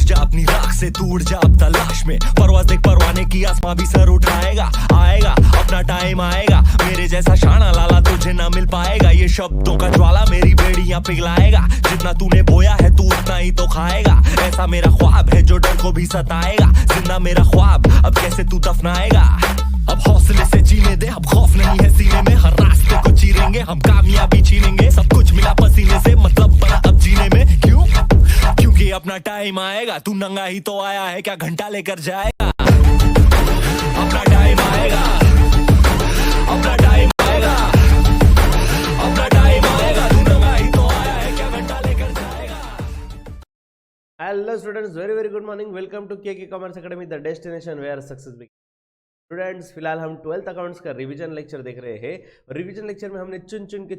जा अपनी राख से, तू उड़ जा अब तलाश में, परवाज़ देख परवाने की, आसमां भी सर उठाएगा, आएगा अपना टाइम आएगा, मेरे जैसा शाना लाला तुझे ना मिल पाएगा, ये शब्दों का ज्वाला मेरी बेड़ियां पिघलाएगा, जितना तूने बोया है तू उतना ही तो खाएगा, ऐसा मेरा ख्वाब है जो डर को भी सताएगा, जिंदा मेरा ख्वाब अब कैसे तू दफनाएगा, अब हौसले से जीने दे, अब खौफ नहीं है सीने में, हर रास्ते को चीरेंगे, हम कामयाबी छीनेंगे, सब कुछ मिला पसीने से, मतलब बना अब जीने में, क्यों? क्योंकि अपना टाइम आएगा, तू नंगा ही तो आया है, क्या घंटा लेकर जाएगा, अपना टाइम आएगा, अपना टाइम आएगा, अपना टाइम आएगा, तू नंगा ही तो आया है, क्या घंटा लेकर जाएगा। Hello students, very very good morning, welcome to K commerce academy, the destination where success begins. Students, फिलहाल हम 12th अकाउंट्स का रिवीजन लेक्चर देख रहे हैं। रिवीजन लेक्चर में हमने चुन चुन के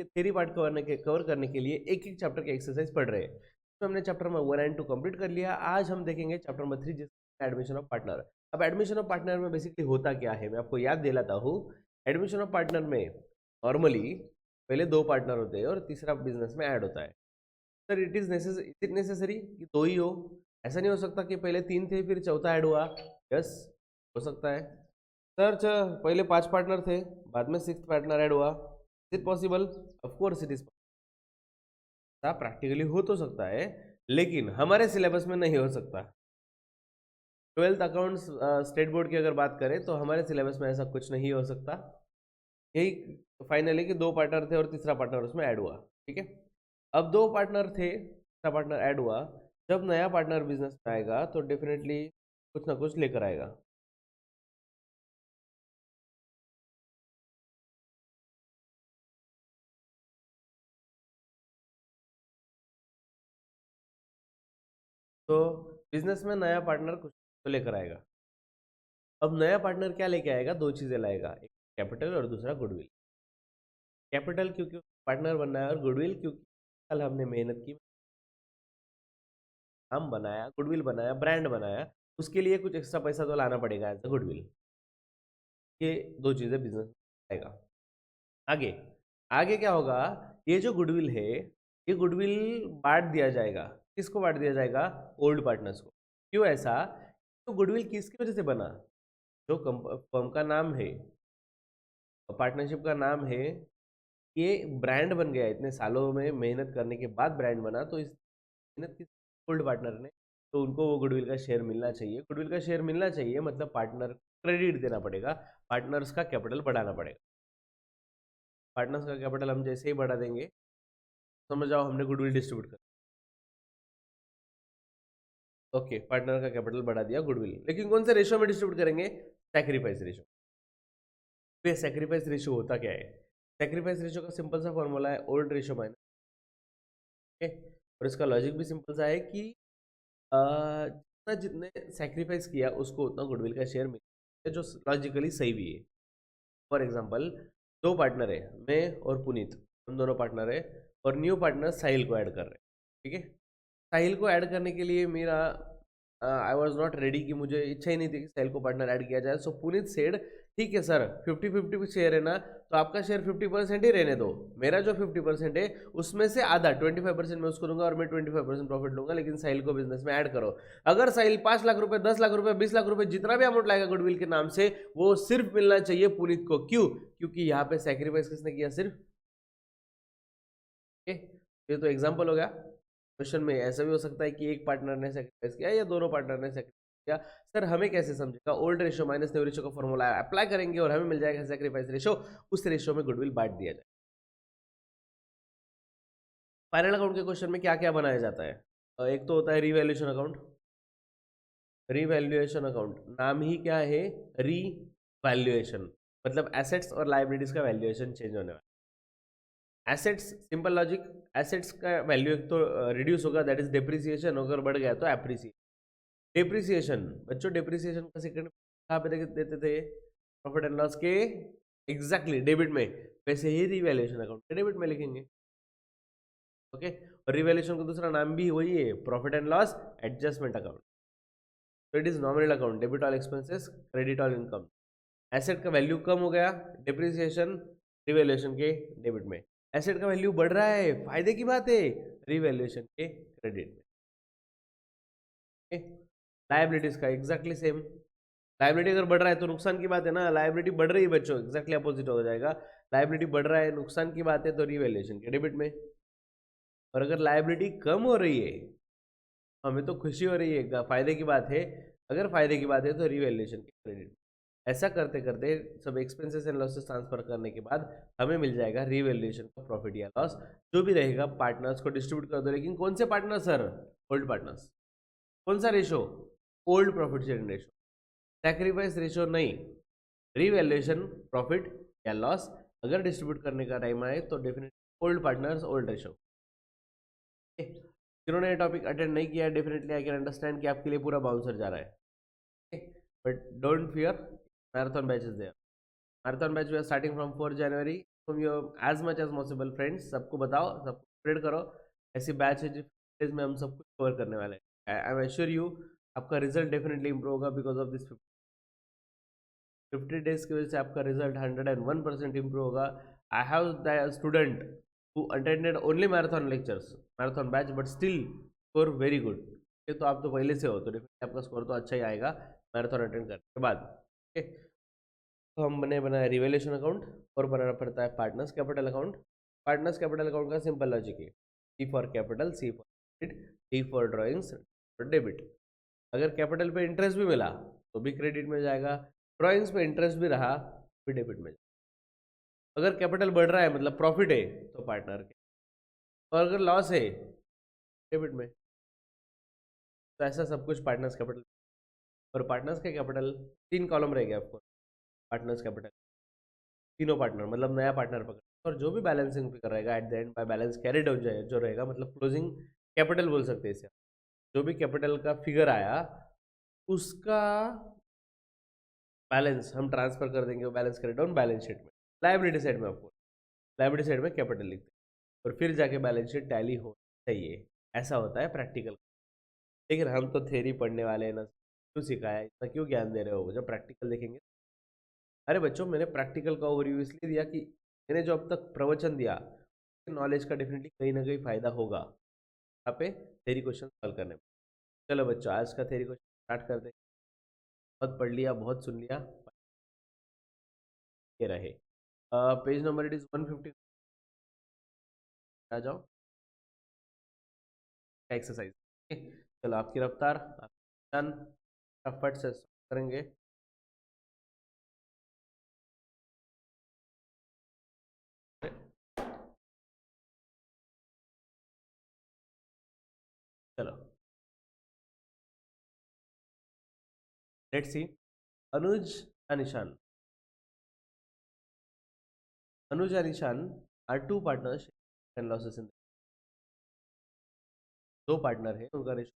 थ्योरी पार्ट कवर करने के लिए एक एक चैप्टर के एक्सरसाइज पढ़ रहे हैं। तो हमने चैप्टर नंबर 1 एंड 2 कंप्लीट कर लिया। आज हम देखेंगे चैप्टर नंबर 3, जिसमें एडमिशन ऑफ पार्टनर। अब एडमिशन ऑफ पार्टनर में बेसिकली होता क्या है, मैं आपको याद दिलाता हूँ। एडमिशन ऑफ पार्टनर में नॉर्मली पहले 2 पार्टनर होते हैं और तीसरा बिजनेस में ऐड होता है। सर इट इज नेसेसरी कि 2 ही हो? ऐसा नहीं हो सकता कि पहले 3 थे फिर चौथा ऐड हुआ। यस, हो सकता है। सर पहले 5 पार्टनर थे, बाद में 6th पार्टनर ऐड हुआ। Is it possible? Of course it is. Practically हो तो सकता है, लेकिन हमारे सिलेबस में नहीं हो सकता। 12th अकाउंट्स स्टेट बोर्ड की अगर बात करें तो हमारे सिलेबस में ऐसा कुछ नहीं हो सकता। यही फाइनली कि 2 पार्टनर थे और तीसरा पार्टनर उसमें ऐड हुआ। ठीक है, अब 2 पार्टनर थे, तीसरा पार्टनर ऐड हुआ। जब नया पार्टनर बिजनेस में आएगा तो डेफिनेटली कुछ ना कुछ लेकर आएगा। तो बिजनेस में नया पार्टनर कुछ तो लेकर आएगा। अब नया पार्टनर क्या लेके आएगा? 2 चीजें लाएगा, एक कैपिटल और दूसरा गुडविल। कैपिटल क्योंकि पार्टनर बनना है, और गुडविल क्योंकि कल हमने मेहनत की, हम बनाया, गुडविल बनाया, ब्रांड बनाया, उसके लिए कुछ एक्स्ट्रा पैसा तो लाना पड़ेगा एज अ गुडविल। ये 2 चीजें बिजनेस आएगा। आगे आगे क्या होगा? ये जो गुडविल है, ये गुडविल बांट दिया जाएगा। किसको बांट दिया जाएगा? ओल्ड पार्टनर्स को। क्यों ऐसा? तो गुडविल किसकी वजह से बना? जो फर्म का नाम है, पार्टनरशिप का नाम है, ये ब्रांड बन गया। इतने सालों में मेहनत करने के बाद ब्रांड बना, तो इस मेहनत की ओल्ड पार्टनर ने, तो उनको वो गुडविल का शेयर मिलना चाहिए। गुडविल का शेयर मिलना चाहिए मतलब पार्टनर क्रेडिट देना पड़ेगा, पार्टनर्स का कैपिटल बढ़ाना पड़ेगा। पार्टनर्स का कैपिटल हम जैसे ही बढ़ा देंगे, समझ जाओ हमने गुडविल डिस्ट्रीब्यूट कर। ओके, पार्टनर का कैपिटल बढ़ा दिया, गुडविल। लेकिन कौन से रेशियो में डिस्ट्रीब्यूट करेंगे? Sacrifice ratio. तो सैक्रिफाइस रेशियो होता क्या है? सैक्रिफाइस रेशियो का सिंपल सा फॉर्मूला है ओल्ड रेशियो माइनस। और इसका लॉजिक भी सिंपल सा है कि जितना जितने सैक्रिफाइस किया उसको उतना गुडविल का शेयर मिले, जो लॉजिकली सही भी है। फॉर एग्जांपल 2 पार्टनर है, मैं और पुनीत, हम दोनों पार्टनर है, और न्यू पार्टनर साहिल को ऐड कर रहे हैं। ठीक है, साहिल को ऐड करने के लिए मेरा आई वॉज नॉट रेडी, कि मुझे इच्छा ही नहीं थी कि साहिल को पार्टनर ऐड किया जाए। सो पुनीत सेड ठीक है सर, 50-50 शेयर है ना, तो आपका शेयर 50% ही रहने दो, मेरा जो 50% है उसमें से आधा 25% मैं उसको दूंगा और मैं 25% प्रॉफिट लूंगा, लेकिन साहिल को बिजनेस में ऐड करो। अगर साहिल 5 लाख रुपए, 10 लाख रुपए, 20 लाख रुपए, जितना भी अमाउंट लाएगा गुडविल के नाम से, वो सिर्फ मिलना चाहिए पुनीत को। क्यों? क्योंकि यहाँ पे सैक्रिफाइस किसने किया? सिर्फ। ये तो एग्जाम्पल हो गया। क्वेश्चन में ऐसा भी हो सकता है कि एक पार्टनर ने सैक्रिफाइस किया या दोनों पार्टनर ने सैक्रिफाइस किया। सर हमें कैसे समझेगा? Old ratio minus new ratio का फॉर्मूला अप्लाई करेंगे और हमें मिल जाएगा सैक्रिफाइस रेशियो। उस रेशियो में गुडविल बांट दिया जाए। फाइनल अकाउंट के क्वेश्चन में क्या क्या बनाया जाता है? एक तो होता है रिवैल्यूएशन अकाउंट। रिवैल्यूएशन अकाउंट नाम ही क्या है? रिवैल्यूएशन, मतलब एसेट्स और लाइबिलिटीज का वैल्यूएशन चेंज होने वाला। एसेट्स, सिंपल लॉजिक, एसेट्स का वैल्यू एक तो रिड्यूस होगा, दैट इज डेप्रिसिएशन। अगर बढ़ गया तो एप्रिसिएशन। डेप्रिसिएशन, बच्चों डेप्रिसिएशन का सेकंड कहाँ पे देते थे? प्रॉफिट एंड लॉस के एग्जैक्टली डेबिट में। वैसे ही रिवैल्यूएशन अकाउंट के डेबिट में लिखेंगे। ओके, और रिवैल्यूएशन का दूसरा नाम भी वही है, profit and loss adjustment account. तो it is nominal account, debit all expenses, credit all income. Asset का वैल्यू कम हो गया, डिप्रिसिएशन, रिवैल्यूएशन के डेबिट में। एसेट का वैल्यू बढ़ रहा है, फायदे की बात है, रिवैल्यूएशन के क्रेडिट में। लायबिलिटीज का एग्जैक्टली सेम, लायबिलिटी अगर बढ़ रहा है तो नुकसान की बात है ना, लायबिलिटी बढ़ रही है बच्चों, एग्जैक्टली अपोजिट हो जाएगा, लायबिलिटी बढ़ रहा है नुकसान की बात है तो रिवैल्यूएशन के डेबिट में, और अगर लायबिलिटी कम हो रही है हमें तो खुशी हो रही है, फायदे की बात है, अगर फायदे की बात है तो रिवैल्यूएशन के क्रेडिट। ऐसा करते करते सब एक्सपेंसेस एंड लॉसेस ट्रांसफर करने के बाद हमें मिल जाएगा रिवैल्यूएशन का प्रॉफिट या लॉस, जो भी रहेगा पार्टनर्स को डिस्ट्रीब्यूट कर दो। लेकिन कौन से पार्टनर सर? Old partners. कौन सा ratio? Old profit sharing ratio, sacrifice ratio नहीं, रिवैल्यूएशन प्रॉफिट या लॉस अगर डिस्ट्रीब्यूट करने का टाइम आए तो definitely old partners old ratio. जिन्होंने ये टॉपिक अटेंड नहीं किया है डेफिनेटली आई कैन अंडरस्टैंड कि आपके लिए पूरा बाउंसर जा रहा है, but don't fear, marathon batch is there, marathon batch we are starting from 4 January, from your as much as possible friends, सबको बताओ, सबको स्प्रेड करो, ऐसी बैच है जिस डेज में हम सब कुछ कवर करने वाले हैं। आई एम एश्योर यू आपका रिजल्ट डेफिनेटली इंप्रूव होगा बिकॉज ऑफ दिस 50 डेज की वजह से आपका रिजल्ट 101% इंप्रूव होगा। I have the student who attended only marathon lectures, marathon batch, but still score very good। ये तो आप तो पहले से हो तो डेफिनेटली आपका स्कोर तो अच्छा ही आएगा मैराथन अटेंड करने के बाद। ओके, तो हमने बनाया रिवैल्यूएशन अकाउंट और बनाना पड़ता है partners capital account. Partners capital account का सिंपल लॉजिक है, C for capital, C for credit, D for drawings, for debit. अगर कैपिटल पे इंटरेस्ट भी मिला तो भी क्रेडिट में जाएगा, ड्रॉइंग्स पे इंटरेस्ट भी रहा भी डेबिट में जाएगा। अगर कैपिटल बढ़ रहा है मतलब प्रॉफिट है तो पार्टनर के, और अगर लॉस है डेबिट में। तो ऐसा सब कुछ पार्टनर्स कैपिटल, और पार्टनर्स का कैपिटल 3 कॉलम रहेगा आपको, पार्टनर्स कैपिटल तीनों पार्टनर मतलब नया पार्टनर पकड़, और जो भी बैलेंसिंग फिगर रहेगा at the end by balance carried हो जाए जो रहेगा, मतलब क्लोजिंग कैपिटल बोल सकते हैं इसे, जो भी कैपिटल का फिगर आया उसका बैलेंस हम ट्रांसफर कर देंगे, वो balance carried on balance sheet में, लायबिलिटी साइड में आपको, लायबिलिटी साइड में कैपिटल लिखते हैं और फिर जाके बैलेंस शीट टैली हो चाहिए। ऐसा होता है प्रैक्टिकल। लेकिन हम तो थ्योरी पढ़ने वाले हैं ना, क्यों सिखाया, इतना क्यों ज्ञान दे रहे हो, जब प्रैक्टिकल देखेंगे। अरे बच्चों मैंने प्रैक्टिकल का ओवरव्यू इसलिए दिया कि मैंने जो अब तक प्रवचन दिया नॉलेज का डेफिनेटली कहीं ना कहीं फायदा होगा यहाँ पे थ्योरी क्वेश्चन सॉल्व करने में। चलो बच्चों आज का थ्योरी क्वेश्चन स्टार्ट कर दे, बहुत पढ़ लिया बहुत सुन लिया, ये रहे पेज नंबर इट इज 150, आ जाओ एक्सरसाइज। चलो आपकी रफ्तार फट से करेंगे। चलो let's see, Anuj Anishan, Anuj and Ishan are two partners and losses in, दो पार्टनर है उनका ratio,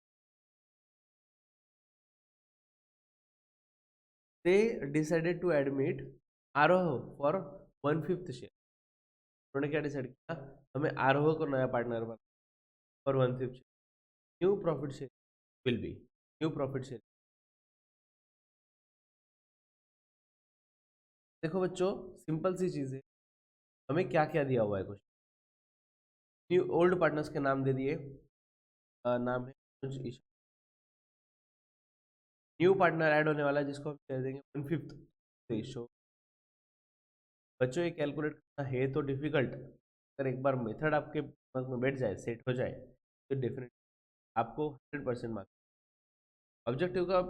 they decided to admit Aroh for 1/5 share. उन्होंने क्या डिसाइड किया, हमें आरोह को नया पार्टनर बना for 1/5 share, new profit share will be, new profit share. देखो बच्चों सिंपल सी चीज है, हमें क्या क्या दिया हुआ है कुछ, न्यू ओल्ड पार्टनर्स के नाम दे दिए, नाम है अनुज ईशान, न्यू पार्टनर ऐड होने वाला है जिसको हम कह देंगे 1/5 रेशो। बच्चों ये कैलकुलेट करना है तो डिफिकल्ट, अगर एक बार मेथड आपके दिमाग में बैठ जाए सेट हो जाए तो डेफिनेटली आपको 100% मार्क्स। ऑब्जेक्टिव का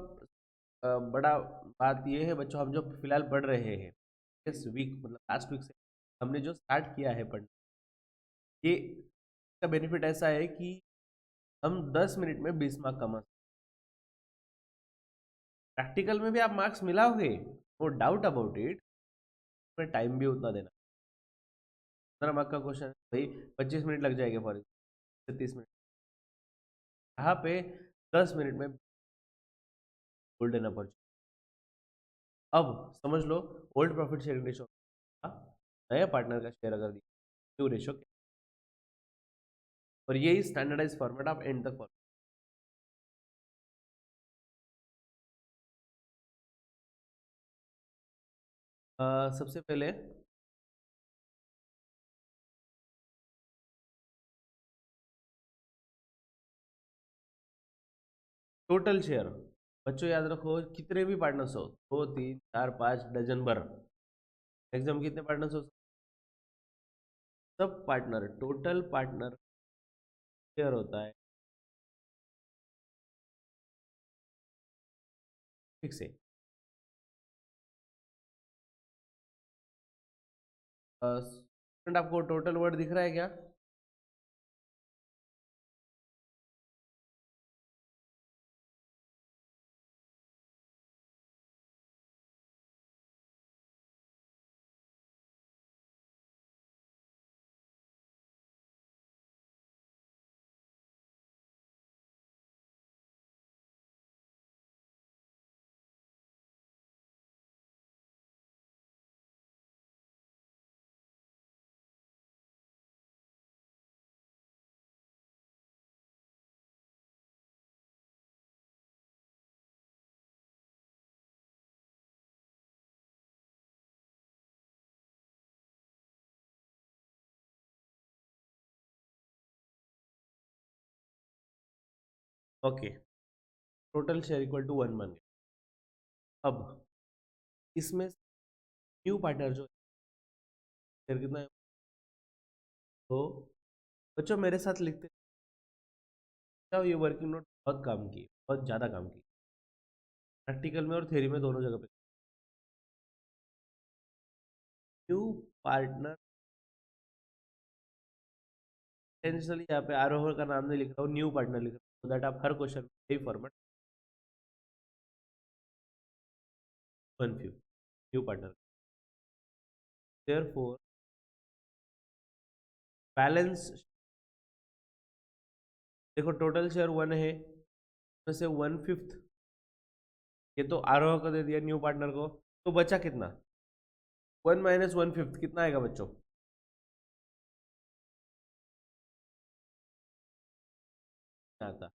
बड़ा बात ये है बच्चों, हम जो फिलहाल पढ़ रहे हैं इस वीक मतलब लास्ट वीक से हमने जो स्टार्ट किया है पढ़ना, ये इसका बेनिफिट ऐसा है कि हम 10 मिनट में 20 मार्क कमा सकते। प्रैक्टिकल में भी आप मार्क्स मिलाओगे, नो डाउट अबाउट इट, में टाइम भी उतना देना। 15 मार्क का क्वेश्चन भाई 25 मिनट लग जाएंगे फॉर 30 मिनट, यहाँ पे 10 मिनट में गोल्डन अपॉर्चुनिटी। अब समझ लो ओल्ड प्रॉफिट शेयरिंग रेशो, नया पार्टनर का शेयर अगर दिया न्यू रेशो, और यही स्टैंडर्डाइज फॉर्मेट आप एंड तक फॉलो। सबसे पहले टोटल शेयर, बच्चों याद रखो कितने भी पार्टनर्स हो, 2 3 4 5 डजन भर, मैक्सिमम कितने पार्टनर्स हो, sub partner, total partner share होता है फिक्स है। स्टूडेंट आपको टोटल वर्ड दिख रहा है क्या? Okay, total share equal to 1 बन गया। अब इसमें न्यू पार्टनर जो शेयर कितना है, तो बच्चों मेरे साथ लिखते जाओ, ये वर्किंग नोट बहुत काम की, बहुत ज़्यादा काम की, प्रैक्टिकल में और थ्योरी में दोनों जगह पे। न्यू पार्टनर, टेंशनली यहाँ पे आरोह का नाम नहीं लिख रहा हूँ, न्यू पार्टनर लिख रहा हूँ, so दैट आप हर क्वेश्चन में यही format, 1/5 new partner. Therefore balance, देखो टोटल शेयर 1 है, उसमें से 1/5 ये तो आरोह को दे दिया न्यू पार्टनर को, तो बचा कितना, 1 माइनस 1/5 कितना आएगा बच्चों? आता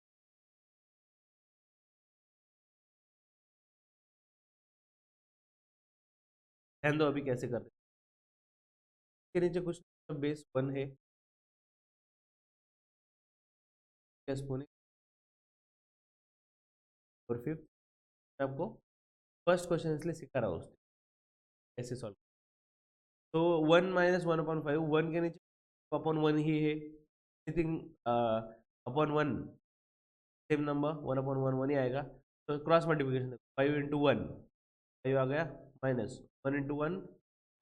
ध्यान दो अभी कैसे करते हैं। इसके नीचे कुछ बेस 1 है, एक्सपोनेंट और 5 आपको फर्स्ट क्वेश्चन इसलिए सिखा रहा हूँ उसने कैसे सॉल्व। तो 1 माइनस 1/5, 1 के नीचे अपॉन 1 ही है, एनीथिंग अपॉन 1 सेम नंबर, 1/1 1 ही आएगा, तो क्रॉस मल्टीप्लिकेशन 5 इंटू 1 5 आ गया, माइनस 1 इंटू 1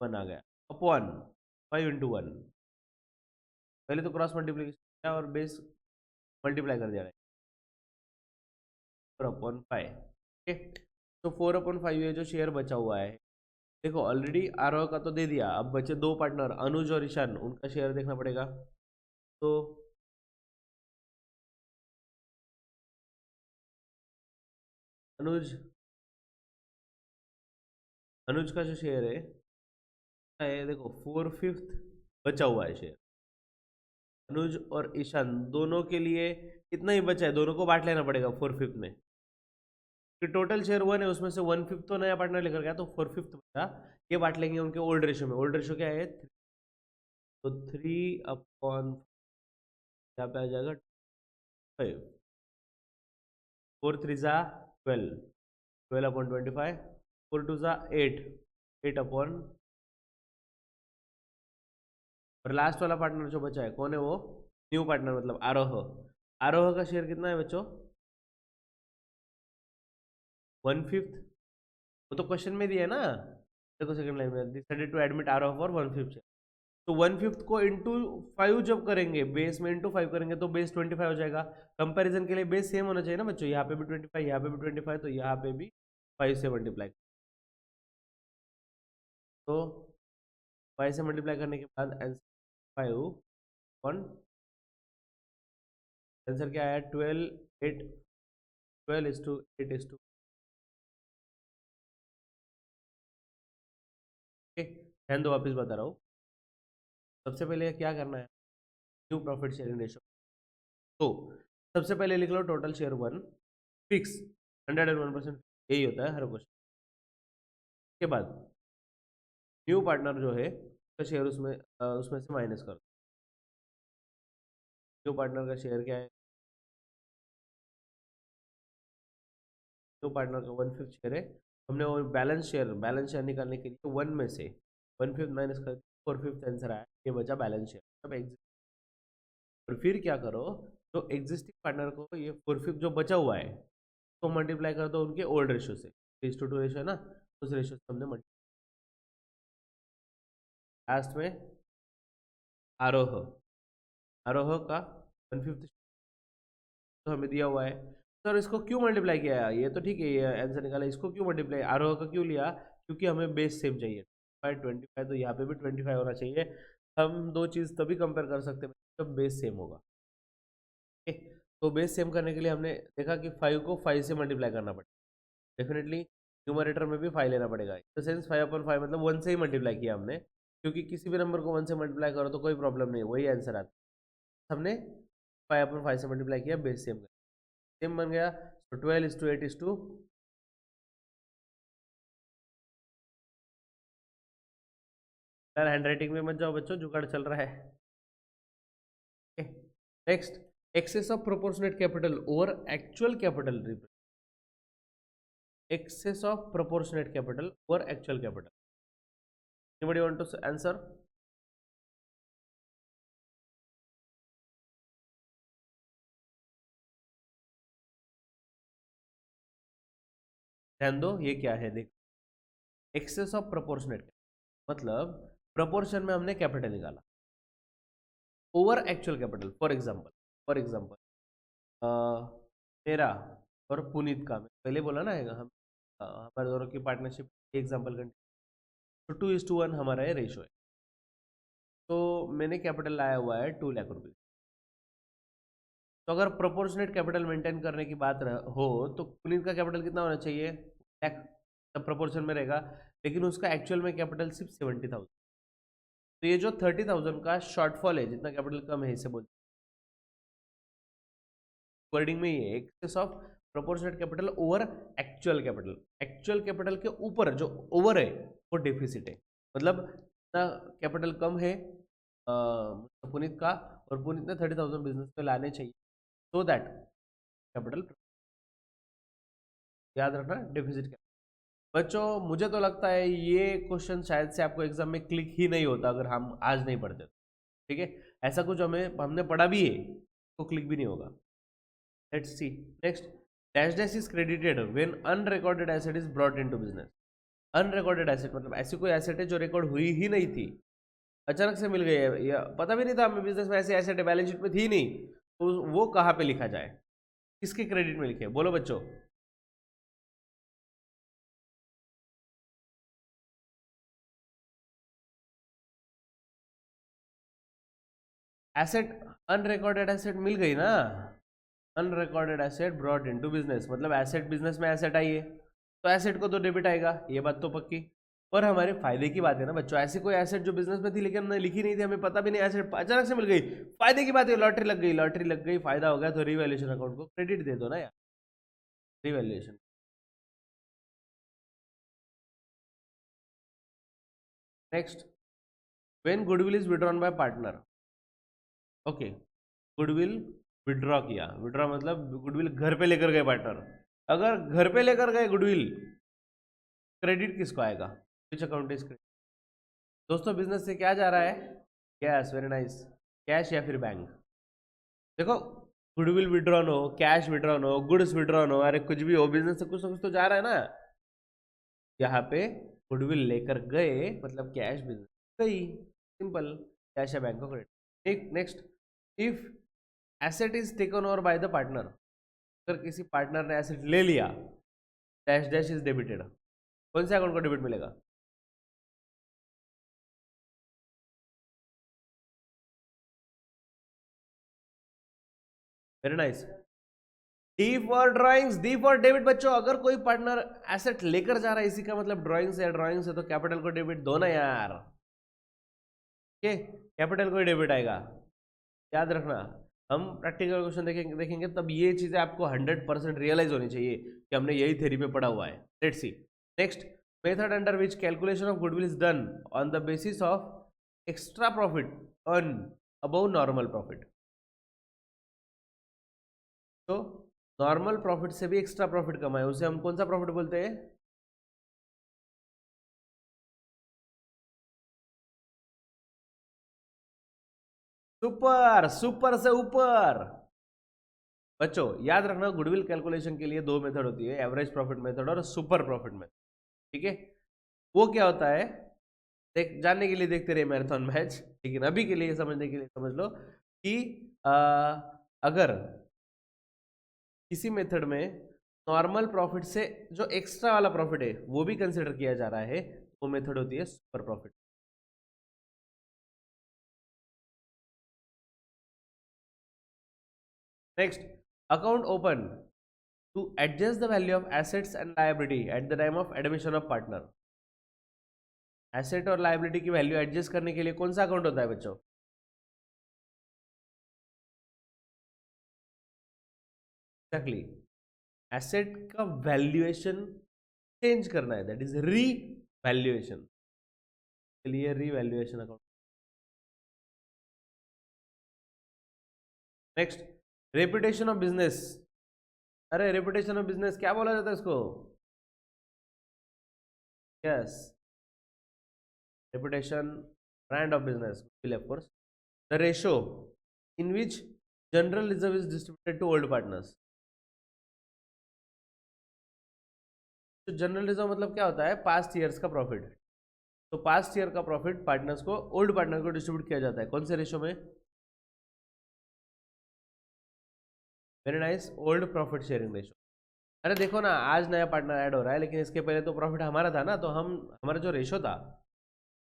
1 आ गया, अपॉन 5 इंटू 1, पहले तो क्रॉस मल्टीप्लिकेशन किया और बेस मल्टीप्लाई कर दिया, 4/5। ठीक है, तो 4/5 ये जो शेयर बचा हुआ है, देखो ऑलरेडी आरोह का तो दे दिया, अब बचे दो पार्टनर अनुज और ईशान, उनका शेयर देखना पड़ेगा। तो अनुज, अनुज का जो शेयर है देखो 4/5 बचा हुआ है शेयर, अनुज और ईशान दोनों के लिए कितना ही बचा है, दोनों को बांट लेना पड़ेगा 4/5 में, कि टोटल शेयर 1 है उसमें से 1/5 तो नया पार्टनर लेकर गया, तो 4/5 बचा, ये बांट लेंगे उनके ओल्ड रेशियो में, ओल्ड रेशियो क्या है, तो 3/, यहाँ पे आ जाएगा 5, 4 3 जा 12, 12/25, 4 2 जा 8, 8/, और लास्ट वाला पार्टनर जो बचा है कौन है, वो न्यू पार्टनर मतलब आरोह, आरोह का शेयर कितना है बच्चों, 1/5, वो तो क्वेश्चन में दिया है ना, देखो सेकंड लाइन में decided to admit Aroh for 1/5 share, तो 1/5 को इंटू 5 जब करेंगे, बेस में इंटू 5 करेंगे तो बेस 25 हो जाएगा, कंपैरिजन के लिए बेस सेम होना चाहिए ना बच्चों, यहाँ पे भी 25 यहाँ पे भी 25, तो यहाँ पे भी 5 से मल्टीप्लाई, तो 5 से मल्टीप्लाई करने के बाद आंसर 5 आंसर क्या आया, 12 8, 12:8 ध्यान दो वापिस बता रहा हूँ, सबसे पहले क्या करना है, न्यू प्रॉफिट शेयरिंग रेशियो, तो सबसे पहले लिख लो टोटल शेयर 1 फिक्स 101%, यही होता है हर क्वेश्चन के बाद, न्यू पार्टनर जो है उसका शेयर उसमें उसमें से माइनस कर दो, न्यू पार्टनर का शेयर क्या है, न्यू पार्टनर का 1/5 शेयर है, हमने वो बैलेंस शेयर निकालने के लिए 1 में से 1/5 माइनस कर 4/5 आंसर आया, ये बचा बैलेंस शेयर। अब और फिर क्या करो, जो एग्जिस्टिंग पार्टनर को ये 4/5 जो बचा हुआ है तो मल्टीप्लाई कर दो उनके ओल्ड रेशियो से, 3:2 रेशियो है ना, उस रेशियो से हमने लास्ट में आरोह का 1/5 तो हमें दिया हुआ है। सर इसको क्यों मल्टीप्लाई किया है, ये तो ठीक है, ये आंसर निकाला, इसको क्यों मल्टीप्लाई आरोह का क्यों लिया, क्योंकि हमें बेस सेम चाहिए 25 तो यहाँ पे भी 25 होना चाहिए। हम दो चीज़ तभी कंपेयर कर सकते हैं जब बेस सेम होगा। तो बेस सेम करने के लिए हमने देखा कि 5 को 5 से मल्टीप्लाई करना पड़ेगा, डेफिनेटली न्यूमरेटर में भी 5 लेना पड़ेगा, इन द सेंस 5/5 मतलब 1 से ही मल्टीप्लाई किया हमने, क्योंकि किसी भी नंबर को 1 से मल्टीप्लाई करो तो कोई प्रॉब्लम नहीं, वही आंसर आता है। हमने 5/5 से मल्टीप्लाई किया, बेस सेम बन गया, तो 12:8 यार हैंडराइटिंग में मत जाओ बच्चों, जुगाड़ चल रहा है। Next, excess of proportionate capital over actual capital, excess of proportionate capital or actual capital. Anybody want to answer? ध्यान दो, ये क्या है, देखो, एक्सेस ऑफ प्रोपोर्शनेट मतलब प्रोपोर्शन में हमने कैपिटल निकाला over actual capital. For example मेरा और पुनीत का, पहले बोला ना हम हमारे दोनों की पार्टनरशिप एग्जांपल कंटिन्यू, तो 2:1 हमारा ये रेशो है। तो मैंने कैपिटल लाया हुआ है 2 लाख रुपये, तो अगर प्रोपोर्शनेट कैपिटल मेंटेन करने की बात हो तो पुनीत का कैपिटल कितना होना चाहिए, लाख, सब प्रोपोर्शन में रहेगा, लेकिन उसका एक्चुअल में कैपिटल सिर्फ 70,000। तो ये जो 30,000 का शॉर्टफॉल है, जितना कैपिटल कम है, इसे बोलते हैं वर्डिंग में ये excess of proportionate capital over actual capital. Actual capital के ऊपर जो ओवर है वो डेफिसिट है, मतलब इतना कैपिटल कम है पुनीत का, और पुनीत ने 30,000 बिजनेस में लाने चाहिए, सो दैट कैपिटल, याद रखना डेफिसिट कैपिटल। बच्चों मुझे तो लगता है ये क्वेश्चन शायद से आपको एग्जाम में क्लिक ही नहीं होता अगर हम आज नहीं पढ़ते, ठीक है, ऐसा कुछ हमने पढ़ा भी है तो क्लिक भी नहीं होगा। Let's see next, dash dash is credited when unrecorded asset is brought into business. Unrecorded asset मतलब ऐसी कोई एसेट है जो रिकॉर्ड हुई ही नहीं थी, अचानक से मिल गई है, या पता भी नहीं था हमें बिजनेस में ऐसी एसेट है, बैलेंस शीट में थी नहीं, तो वो कहाँ पे लिखा जाए, किसके क्रेडिट में लिखे, बोलो बच्चों। एसेट, अनरिकॉर्डेड एसेट मिल गई ना, unrecorded asset brought into business मतलब एसेट, बिजनेस में एसेट आई है तो एसेट को तो डेबिट आएगा, ये बात तो पक्की। और हमारे फायदे की बात है ना बच्चों, ऐसी कोई एसेट जो बिजनेस में थी लेकिन हमने लिखी नहीं थी, हमें पता भी नहीं, एसेट अचानक से मिल गई, फायदे की बात है, लॉटरी लग गई, फायदा हो गया, तो रिवैल्यूएशन अकाउंट को क्रेडिट दे दो ना यार, revaluation. Next, when goodwill is withdrawn bye partner, okay, goodwill withdraw किया, विड्रॉ मतलब गुडविल घर पे लेकर गए पार्टनर, अगर घर पे लेकर गए गुडविल, क्रेडिट किसको आएगा, विच अकाउंट इज क्रेडिट। दोस्तों बिजनेस से क्या जा रहा है, कैश, वेरी नाइस, कैश या फिर बैंक। देखो गुडविल विड्रॉन हो, कैश विड्रॉन हो, गुड्स विड्रॉन हो, अरे कुछ भी हो, बिजनेस से कुछ ना कुछ तो जा रहा है ना, यहाँ पे गुडविल लेकर गए मतलब कैश बिजनेस गई, सिंपल, कैश या बैंक को credit. Next, if asset is taken over by the partner, अगर किसी पार्टनर ने एसेट ले लिया, डैश डैश इज डेबिटेड, कौन से अकाउंट को डेबिट मिलेगा, very nice, D for drawings, D for debit. बच्चों अगर कोई पार्टनर एसेट लेकर जा रहा है, इसी का मतलब ड्राइंग से तो कैपिटल को डेबिट दो ना यार, ठीक है, कैपिटल को ही डेबिट आएगा, याद रखना। हम प्रैक्टिकल क्वेश्चन देखेंगे तब ये चीजें आपको 100% रियलाइज होनी चाहिए कि हमने यही थ्योरी पे पढ़ा हुआ है। Let's see next, method under which calculation of goodwill is done on the basis of extra profit earn above normal profit. तो नॉर्मल प्रॉफिट से भी एक्स्ट्रा प्रॉफिट कमाए उसे हम कौन सा प्रॉफिट बोलते हैं? सुपर, सुपर से ऊपर। बच्चों याद रखना, गुडविल कैलकुलेशन के लिए दो मेथड होती है, एवरेज प्रॉफिट मेथड और सुपर प्रॉफिट मेथड। ठीक है, वो क्या होता है देख, जानने के लिए देखते रहे मैराथन मैच, लेकिन अभी के लिए समझने के लिए समझ लो कि अगर किसी मेथड में नॉर्मल प्रॉफिट से जो एक्स्ट्रा वाला प्रॉफिट है वो भी कंसिडर किया जा रहा है, वो मेथड होती है super profit. Next, account open to adjust the value of assets and liability at the time of admission of partner. Asset और लायबिलिटी की वैल्यू एडजस्ट करने के लिए कौन सा अकाउंट होता है बच्चों? एग्जैक्टली, एसेट का वैल्यूएशन चेंज करना है, दैट इज री वैल्यूएशन, के लिए revaluation account. Next, reputation of business. अरे रेपुटेशन ऑफ बिजनेस क्या बोला जाता है इसको? Yes, reputation, brand of business, of course. The ratio in which general reserve is distributed to old partners. तो general reserve मतलब क्या होता है? पास्ट ईयर्स का प्रॉफिट। तो पास्ट ईयर का प्रॉफिट पार्टनर्स को, ओल्ड पार्टनर को डिस्ट्रीब्यूट किया जाता है कौन से रेशो में? Very nice, old profit sharing ratio. अरे देखो ना, आज नया पार्टनर ऐड हो रहा है लेकिन इसके पहले तो प्रॉफिट हमारा था ना, तो हम हमारा जो रेशो था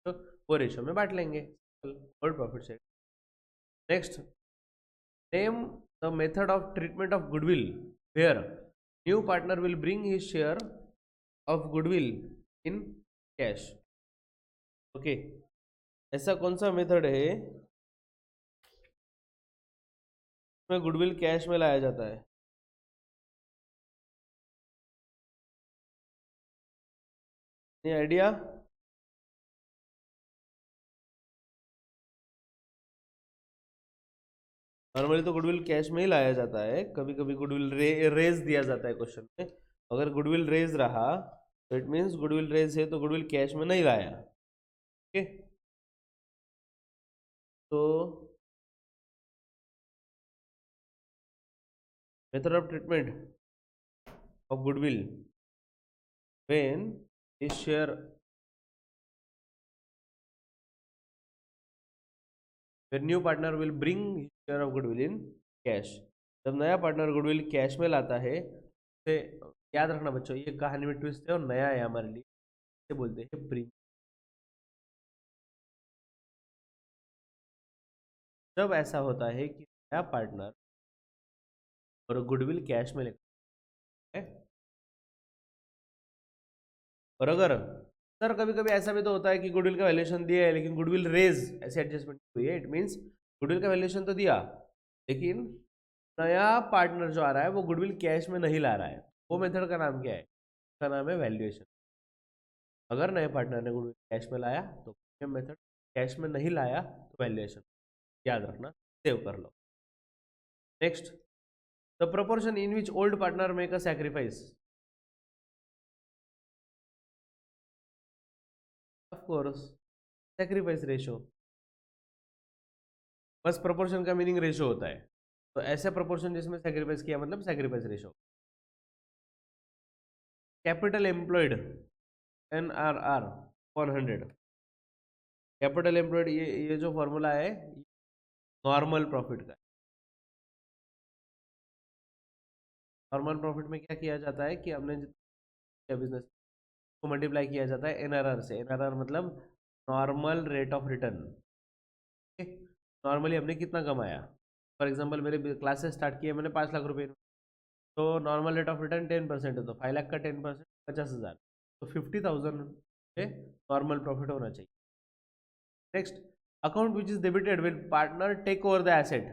तो वो रेशो में बांट लेंगे, old profit sharing. Next, name the method of treatment of goodwill where new partner will bring his share of goodwill in cash. Okay, ऐसा कौन सा मेथड है इसमें गुडविल कैश में लाया जाता है? ये आइडिया? नॉर्मली तो गुडविल कैश में ही लाया जाता है, कभी कभी गुडविल रेज दिया जाता है क्वेश्चन में। अगर गुडविल रेज रहा तो इट मीन्स गुडविल रेज है तो गुडविल कैश में नहीं लाया। ओके, तो method of treatment of goodwill when his share, when new partner will bring his share of goodwill in cash. जब नया पार्टनर गुडविल कैश में लाता है, से याद रखना बच्चों, ये कहानी में ट्विस्ट है और नया है हमारे लिए, इसे बोलते हैं प्रीमियम। जब ऐसा होता है कि नया पार्टनर और गुडविल कैश में लेता है, और अगर सर कभी कभी ऐसा भी तो होता है कि गुडविल का वैल्यूएशन दिया है लेकिन गुडविल रेज ऐसे एडजस्टमेंट हुई है, इट मींस गुडविल का वैल्यूएशन तो दिया लेकिन नया पार्टनर जो आ रहा है वो गुडविल कैश में नहीं ला रहा है, वो मेथड का नाम क्या है? उसका नाम है वैल्यूएशन। अगर नए पार्टनर ने गुडविल कैश में लाया तो प्रीमियम मेथड, कैश में नहीं लाया तो वैल्यूएशन। याद रखना, सेव कर लो। Next, the proportion in which old partner make a sacrifice. Of course, sacrifice ratio. बस प्रोपोर्शन का मीनिंग रेशो होता है, तो ऐसे प्रोपोर्शन जिसमें सैक्रिफाइस किया मतलब sacrifice ratio. Capital employed, NRR 100। Capital employed, ये जो फॉर्मूला है नॉर्मल प्रॉफिट का। नॉर्मल प्रॉफिट में क्या किया जाता है कि हमने बिजनेस को मल्टीप्लाई किया जाता है NRR से। NRR मतलब normal rate of return. Normally हमने कितना कमाया, फॉर एग्जांपल मेरे क्लासेस स्टार्ट किए मैंने 5 लाख रुपए, तो नॉर्मल रेट ऑफ रिटर्न 10% है, तो 5 लाख का 10% 50,000, तो 50,000 नॉर्मल प्रॉफिट होना चाहिए। Next, account which is debited when partner take over the asset.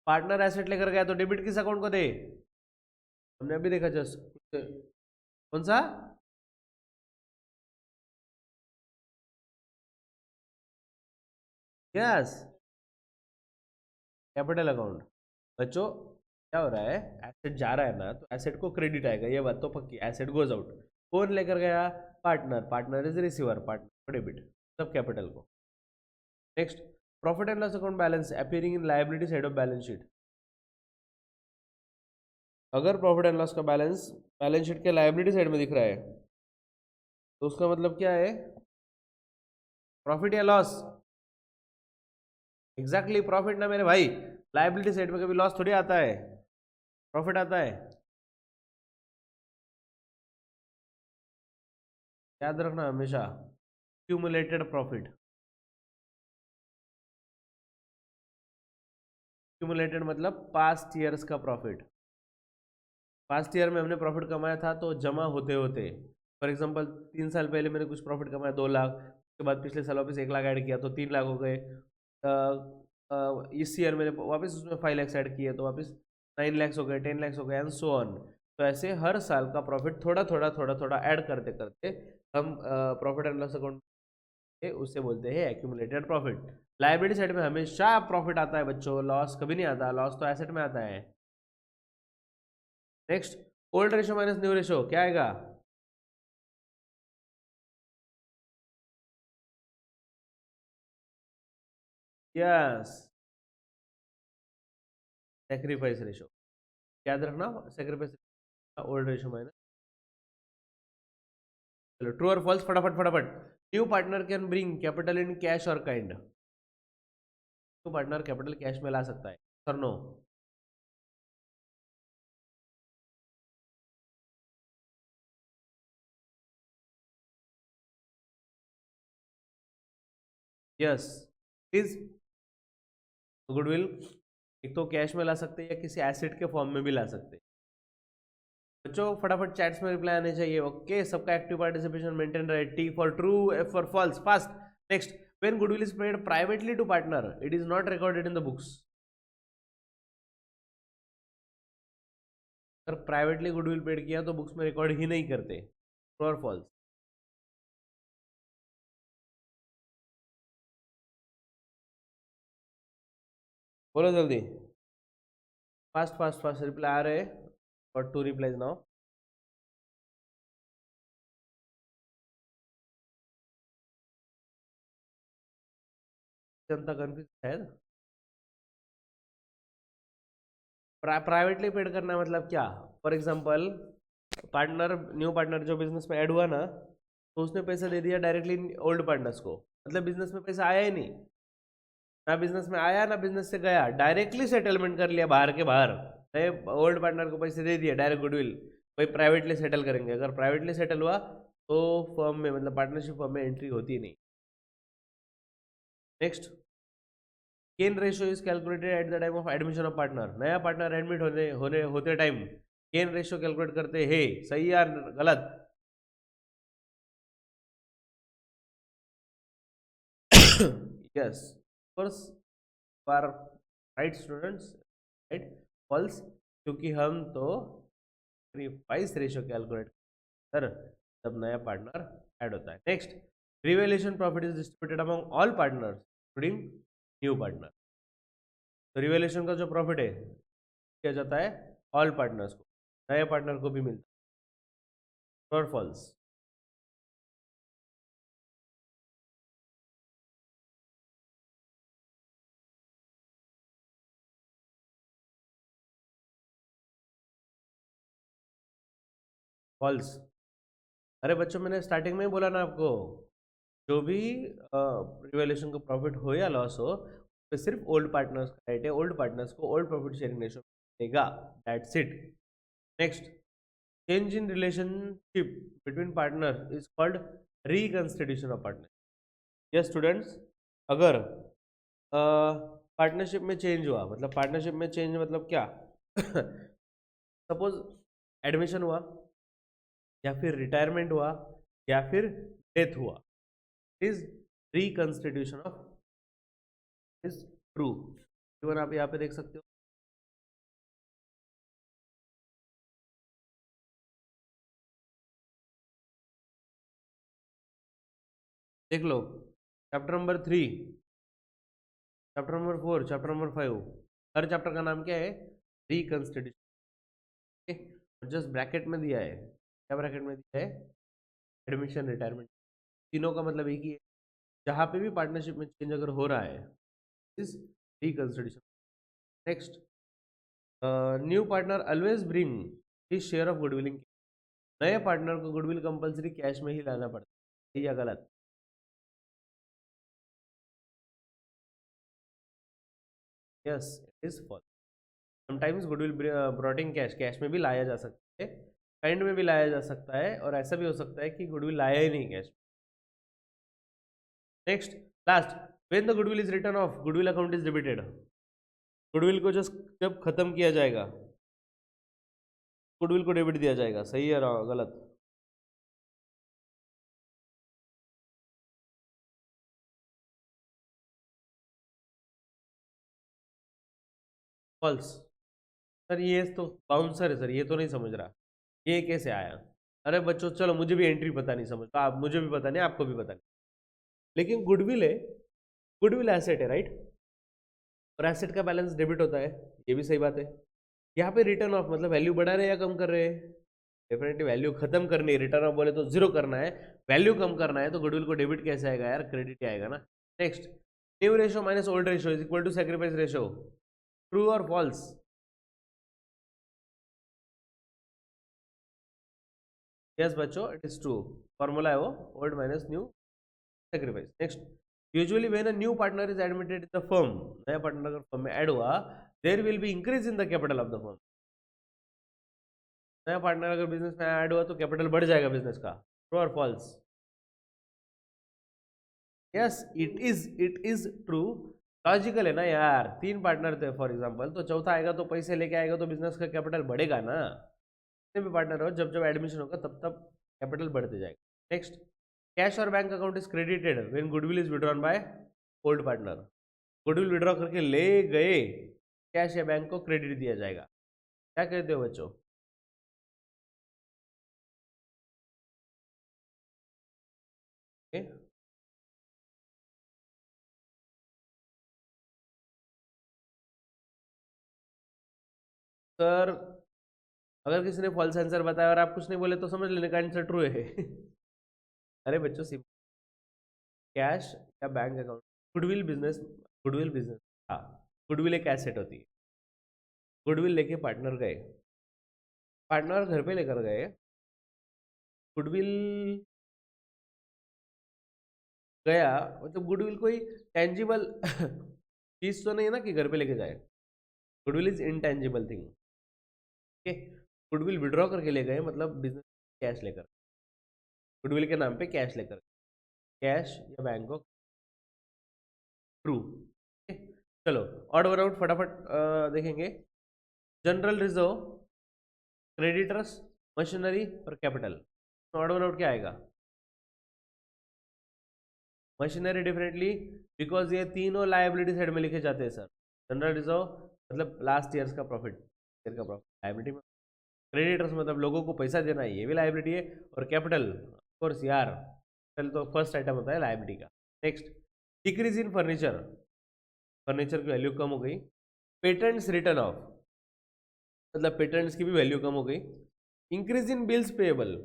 Partner asset लेकर गया तो डेबिट किस अकाउंट को दे? हमने अभी देखा जस्ट, कौन सा? Yes, capital account. बच्चों क्या हो रहा है, एसेट जा रहा है ना, तो एसेट को क्रेडिट आएगा, ये बात तो पक्की, एसेट गोज आउट। कौन लेकर गया, partner, partner is receiver, partner debit, सब कैपिटल को। Next, profit and loss account balance appearing in liability side of balance sheet. अगर प्रॉफिट एंड लॉस का बैलेंस बैलेंस शीट के लायबिलिटी साइड में दिख रहा है, तो उसका मतलब क्या है, प्रॉफिट या लॉस। एग्जैक्टली प्रॉफिट ना मेरे भाई, लायबिलिटी साइड में कभी लॉस थोड़ी आता है, प्रॉफिट आता है, याद रखना हमेशा, क्यूमुलेटेड प्रॉफिट। क्यूमुलेटेड मतलब पास्ट ईयर्स का प्रॉफिट। पास्ट ईयर में हमने प्रॉफिट कमाया था तो जमा होते होते, फॉर एग्जांपल 3 साल पहले मैंने कुछ प्रॉफिट कमाया 2 लाख, उसके बाद पिछले साल वापस 1 लाख ऐड किया तो 3 लाख हो गए। इस ईयर मैंने वापस उसमें 5 लैक्स ऐड किए तो वापस 9 लैक्स हो गए, 10 लैक्स हो गए एंड सो ऑन। तो ऐसे हर साल का प्रॉफिट थोड़ा थोड़ा थोड़ा थोड़ा ऐड करते करते हम प्रॉफिट एंड लॉस अकाउंट उससे बोलते हैं एक्यूमुलेटेड प्रॉफिट। लायबिलिटी साइड में हमेशा प्रॉफिट आता है बच्चों, लॉस कभी नहीं आता, लॉस तो एसेट में आता है। Next, old ratio minus new ratio क्या आएगा, यस, सेक्रीफाइस रेशो, याद रखना, सेक्रीफाइस ओल्ड रेशो माइनस। चलो ट्रू और फॉल्स फटाफट फटाफट। New partner can bring capital in cash और kind, new partner capital cash में ला सकता है, sir no. Yes please, goodwill एक तो कैश में ला सकते हैं या किसी एसेट के फॉर्म में भी ला सकते हैं। बच्चों फटाफट चैट्स में रिप्लाई आने चाहिए, ओके, सबका एक्टिव पार्टिसिपेशन मेंटेन रहे, T for true, F for false, fast. Next, when goodwill is paid privately to partner it is not recorded in the books. अगर प्राइवेटली गुडविल पेड किया तो books में record ही नहीं करते, true और false. बोलो जल्दी, फास्ट फास्ट फास्ट, रिप्लाई आ रहे हैं और to replies now. Janata confuse है, प्राइवेटली पेड करना है मतलब क्या, for example partner, new partner जो बिजनेस में ऐड हुआ ना, तो उसने पैसा दे दिया डायरेक्टली ओल्ड पार्टनर्स को, मतलब बिजनेस में पैसा आया ही नहीं, ना बिजनेस में आया ना बिजनेस से गया, डायरेक्टली सेटलमेंट कर लिया बाहर के बाहर, नए ओल्ड पार्टनर को पैसे दे दिए डायरेक्ट गुडविल, भाई प्राइवेटली सेटल करेंगे, अगर प्राइवेटली सेटल हुआ तो फर्म में मतलब पार्टनरशिप फर्म में एंट्री होती नहीं। Next, gain ratio is calculated at the time of admission of partner, नया पार्टनर एडमिट होने होने होते टाइम गेन रेशियो कैलकुलेट करते हैं, सही या गलत, yes course, for right students, right, false, क्योंकि हम तो सेक्रीफाइस रेशियो कैलकुलेट सर जब नया पार्टनर ऐड होता है। Next, revaluation profit is distributed among all partners including new partner, तो रिवेल्यूशन का जो प्रॉफिट है किया जाता है ऑल पार्टनर्स को, नए पार्टनर को भी मिलता है, और फॉल्स। फॉल्स, अरे बच्चों मैंने स्टार्टिंग में ही बोला ना आपको, जो भी रिवेल्यूशन का प्रॉफिट हो या लॉस हो, तो सिर्फ ओल्ड पार्टनर्स का राइट है, ओल्ड पार्टनर्स को ओल्ड प्रॉफिट शेयरिंग रेशियो देगा, that's it. Next, change in relationship between partner is called reconstitution of partner. Yes students, अगर पार्टनरशिप में चेंज हुआ, मतलब पार्टनरशिप में चेंज मतलब क्या, सपोज एडमिशन हुआ या फिर रिटायरमेंट हुआ या फिर डेथ हुआ, is reconstitution of is true, even आप यहाँ पे देख सकते हो, देख लो, chapter number 3, chapter number 4, chapter number 5, हर चैप्टर का नाम क्या है, रिकंस्टिट्यूशन। जस्ट ब्रैकेट में दिया है, क्या ब्रैकेट में दिया है? एडमिशन, रिटायरमेंट, तीनों का मतलब एक ही है। जहाँ पे भी पार्टनरशिप में चेंज अगर हो रहा है is reconstitution. Next, new partner always bring his share of goodwill इन। नए पार्टनर को गुडविल कंपलसरी कैश में ही लाना पड़ता है, सही या गलत? Yes, it is false. Sometimes goodwill brought in cash, cash में भी लाया जा सकता है, काइंड में भी लाया जा सकता है, और ऐसा भी हो सकता है कि गुडविल लाया ही नहीं cash. Next, last, when the goodwill is return of, goodwill account is debited. Goodwill को जब खत्म किया जाएगा, गुडविल को डेबिट दिया जाएगा, सही है गलत? फॉल्स। सर ये तो बाउंसर है सर, ये तो नहीं समझ रहा, ये कैसे आया? अरे बच्चों चलो, मुझे भी एंट्री पता नहीं, समझ आप, मुझे भी पता नहीं, आपको भी पता नहीं, लेकिन गुडविल है, गुडविल एसेट है, राइट? और एसेट का बैलेंस डेबिट होता है, ये भी सही बात है। यहाँ पे रिटर्न ऑफ मतलब वैल्यू बढ़ा रहे हैं या कम कर रहे हैं? डेफिनेटली वैल्यू खत्म करनी है। रिटर्न ऑफ बोले तो जीरो करना है, वैल्यू कम करना है, तो गुडविल को डेबिट कैसे आएगा यार? क्रेडिट ही आएगा ना। Next, new ratio minus old ratio is equal to sacrifice ratio, true और फॉल्स? यस बच्चों, इट इज ट्रू, फॉर्मूला है वो, old minus new sacrifice. Next, usually when a new partner is admitted in the firm, नया partner अगर firm में add हुआ, there will be increase in the capital of the firm. नया partner अगर business में add हुआ तो capital बढ़ जाएगा बिजनेस का, ट्रू और false? Yes, it is true. Logical है ना यार, तीन पार्टनर थे फॉर एग्जांपल, तो चौथा आएगा तो पैसे लेके आएगा तो बिजनेस का कैपिटल बढ़ेगा ना। जितने भी पार्टनर हो, जब जब एडमिशन होगा तब तब कैपिटल बढ़ते जाएगा। नेक्स्ट, कैश और bank account is credited when goodwill is withdrawn by old partner. Goodwill withdraw करके ले गए, कैश या बैंक को क्रेडिट दिया जाएगा। क्या कहते हो बच्चों? okay? सर अगर किसी ने फॉल्स आंसर बताया और आप कुछ नहीं बोले तो समझ लेने का आंसर ट्रू है। अरे बच्चों, सिंपल, कैश या बैंक अकाउंट, गुडविल बिजनेस, हाँ, गुडविल एक एसेट होती है। गुडविल लेके पार्टनर गए, पार्टनर घर पे लेकर गए, गुडविल गया, मतलब गुडविल कोई टेंजिबल चीज तो नहीं है ना कि घर पे लेके जाए। Goodwill is intangible thing. Okay, goodwill withdraw करके ले गए मतलब बिजनेस कैश लेकर, गुडविल के नाम पे कैश लेकर, कैश या बैंक को, ट्रू। चलो ऑड वन आउट फटाफट देखेंगे। जनरल रिजर्व, क्रेडिटर्स, मशीनरी और कैपिटल, ऑड वन आउट क्या आएगा? मशीनरी डेफिनेटली, बिकॉज ये तीनों लायबिलिटी साइड में लिखे जाते हैं सर। जनरल रिजर्व मतलब लास्ट ईयर का प्रॉफिट, ईयर का प्रॉफिट लायबिलिटी में। क्रेडिटर्स मतलब लोगों को पैसा देना है, ये भी लायबिलिटी है। और कैपिटल ऑफकोर्स यार, कैपिटल तो फर्स्ट आइटम होता है लायबिलिटी का। Next, decrease in furniture, furniture की वैल्यू कम हो गई। पेटेंट्स रिटर्न ऑफ मतलब पेटेंट्स की भी वैल्यू कम हो गई। Increase in bills payable,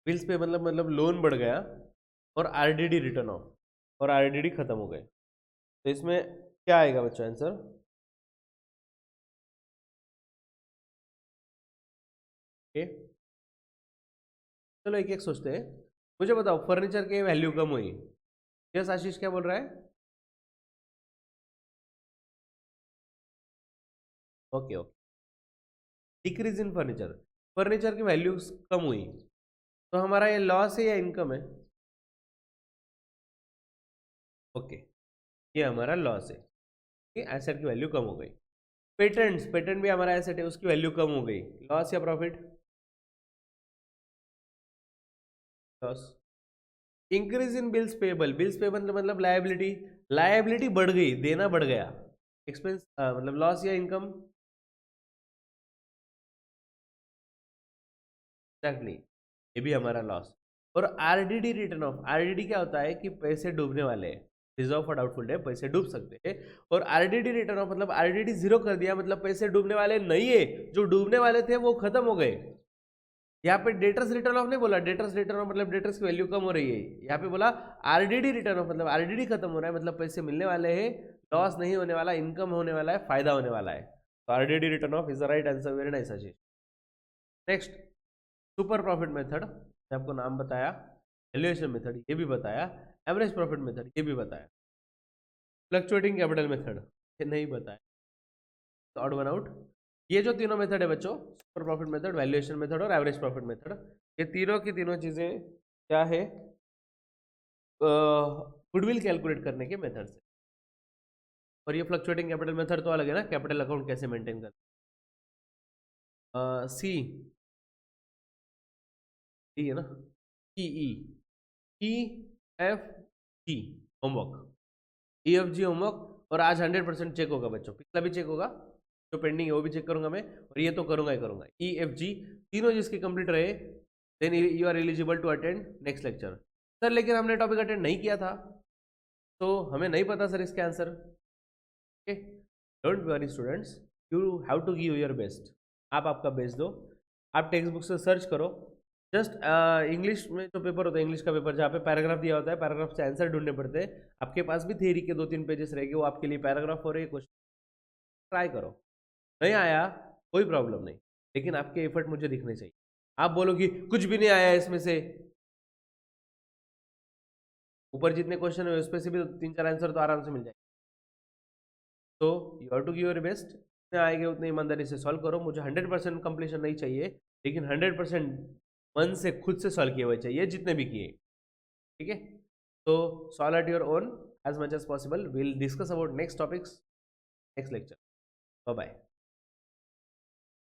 bills पे मतलब लोन बढ़ गया। और आरडीडी रिटर्न ऑफ, और आरडीडी खत्म हो गए। तो इसमें क्या आएगा बच्चों आंसर? ओके, चलो एक एक सोचते हैं। मुझे बताओ, फर्नीचर की वैल्यू कम हुई, यस आशीष क्या बोल रहा है? Okay okay, decrease in furniture, furniture की वैल्यू कम हुई, तो हमारा ये लॉस है या इनकम है? ओके, ये हमारा लॉस है, एसेट की वैल्यू कम हो गई। पेटेंट्स, पेटेंट भी हमारा एसेट है, उसकी वैल्यू कम हो गई, लॉस या profit? Loss. Increase in bills payable, bills payable मतलब लायबिलिटी, लायबिलिटी बढ़ गई, देना बढ़ गया, एक्सपेंस मतलब लॉस या इनकम? एग्जैक्टली, ये भी हमारा लॉस। और आरडीडी रिटर्न ऑफ, आरडीडी क्या होता है कि पैसे डूबने वाले हैं, रिजर्व फॉर डाउटफुल डेट, पैसे डूब सकते हैं। और आरडीडी रिटर्न ऑफ मतलब आरडीडी जीरो कर दिया, मतलब पैसे डूबने वाले नहीं है, जो डूबने वाले थे वो खत्म हो गए। यहाँ पे डेटर्स रिटर्न ऑफ नहीं बोला, डेटर्स रिटर्न ऑफ मतलब डेटर्स की वैल्यू कम हो रही है। यहाँ पे बोला आरडीडी रिटर्न ऑफ मतलब आरडीडी खत्म हो रहा है, मतलब पैसे मिलने वाले हैं, लॉस नहीं होने वाला, इनकम होने वाला है, फायदा होने वाला है। तो RDD return of is the right answer, very nice Ajit. Next super profit method, आपको नाम बताया, वैल्यूएशन मेथड ये भी बताया, एवरेज प्रॉफिट मेथड ये भी बताया, फ्लक्चुएटिंग कैपिटल मेथड ये नहीं बताया, ऑड वन आउट। ये जो तीनों मेथड है बच्चों, super profit method, valuation method और एवरेज प्रॉफिट मेथड, ये तीनों की तीनों चीजें क्या है, गुडविल कैलकुलेट करने के मेथड से। और ये फ्लक्चुएटिंग कैपिटल मेथड तो अलग है ना, कैपिटल अकाउंट कैसे मेंटेन करना। सी है ना, E F G homework, E F G homework. और आज 100% चेक होगा बच्चों, पिछला भी चेक होगा, जो पेंडिंग है वो भी चेक करूंगा मैं, और ये तो करूंगा ही करूंगा। ई एफ जी तीनों जिसकी कंप्लीट रहे, then you are eligible to attend next lecture. Sir लेकिन हमने टॉपिक अटेंड नहीं किया था, तो हमें नहीं पता सर इसके answer. Okay, don't worry students, you have to give your best. आप आपका बेस्ट दो, आप टेक्स्ट बुक से सर्च करो, जस्ट इंग्लिश में जो पेपर होता है, इंग्लिश का पेपर जहाँ पे पैराग्राफ दिया होता है, पैराग्राफ से आंसर ढूंढने पड़ते हैं। आपके पास भी थ्योरी के 2-3 पेजेस रहेंगे, वो आपके लिए पैराग्राफ हो रहे हैं, क्वेश्चन ट्राई करो। नहीं आया कोई प्रॉब्लम नहीं, लेकिन आपके एफर्ट मुझे दिखने चाहिए। आप बोलो कि कुछ भी नहीं आया इसमें से, ऊपर जितने क्वेश्चन है उसमें से भी 3-4 आंसर तो आराम से मिल जाएगा। तो you have to give your best, जितने आएंगे उतने ईमानदारी से सॉल्व करो। मुझे 100% कंप्लीशन नहीं चाहिए, लेकिन 100% मन से खुद से सॉल्व किए हुए चाहिए, जितने भी किए, ठीक है। तो solve at your own as much as possible. Will discuss about next topics next lecture. Bye bye.